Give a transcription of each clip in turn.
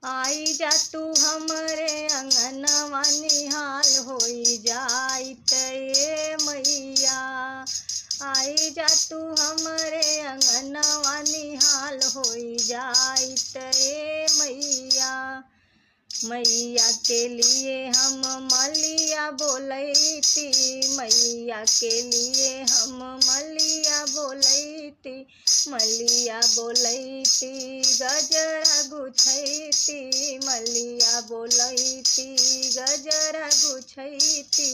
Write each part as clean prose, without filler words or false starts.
आई जा तू हमरे अंगनवा निहाल होई जाइत ए मैया। आई जा तू हमरे अंगनवा निहाल होई जाइत ए मैया। मैया के लिए हम मलिया बोलैती, मैया के लिए हम मलिया बोलैती, मलिया बोलैती गजरा गुछैती, मलिया बोलैती गजरा गुछैती,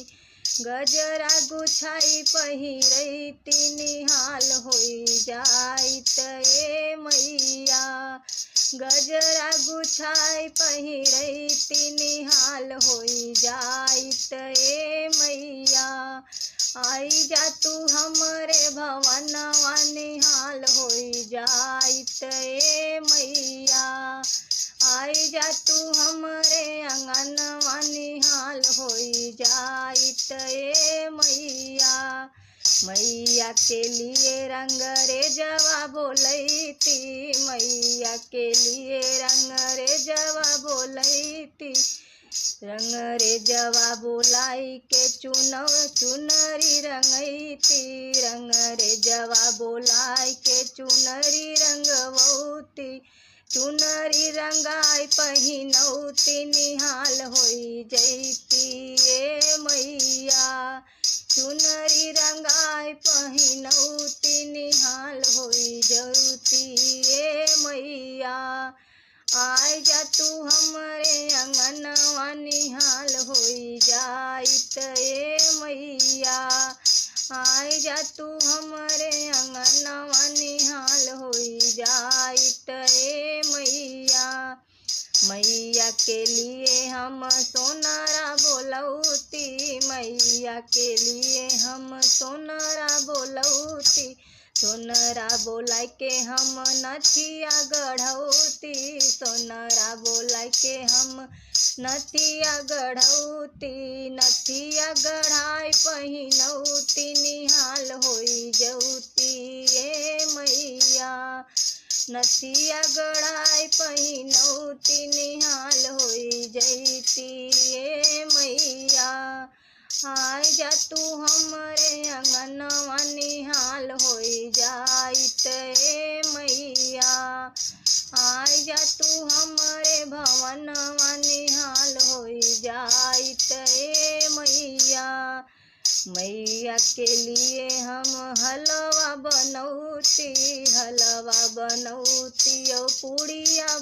गजरा गुछाई पहिरैती निहाल होई जाइत ए मैया। गजरा गुछाई पहिरैती निहाल होई जाइत ए मैया। आई जा तू हमरे भवनवा निहाल होई जाइत ए मैया। आई जा तू हमरे अंगनवा निहाल होई जाइत ए मैया। मैया के लिए रंगरेजवा बोलैती, मैया के लिए रंगरेजवा बोलैती, रंगरेजवा बोलाई के चुनरी रंगैती, रंगरेजवा बोलाई के चुनरी रंगवौती, चुनरी रंगाई पहिनौती निहाल होई जैती ए मैया। चुनरी रंगाई पहिनौती निहाल होई जौती ए मैया। आई जा तू हमरे अंगनवा निहाल होई जाइत ए मैया। आई जा तू हमरे अंगनवा निहाल होई जाइत ए मैया। मैया के लिए हम सोनारा बोलौती, मैया के लिए हम सोनारा बोलौती, सोनरा बोला के हम नथिया गढ़ौती, सोनरा बोला के हम नथिया गढ़ौती, नथिया गढ़ाई पहिनौती निहाल होई जौती ए मैया। नथिया गढ़ाई पहिनौती निहाल होई जैती ए मैया। आई जा तू हमरे अंगनवा निहाल होई जाइत ए मैया। आई जा तू हमरे भवनवा निहाल होई जाइत ए मैया। मैया के लिए हम हलवा बनौती, हलवा बनौती और पूड़िया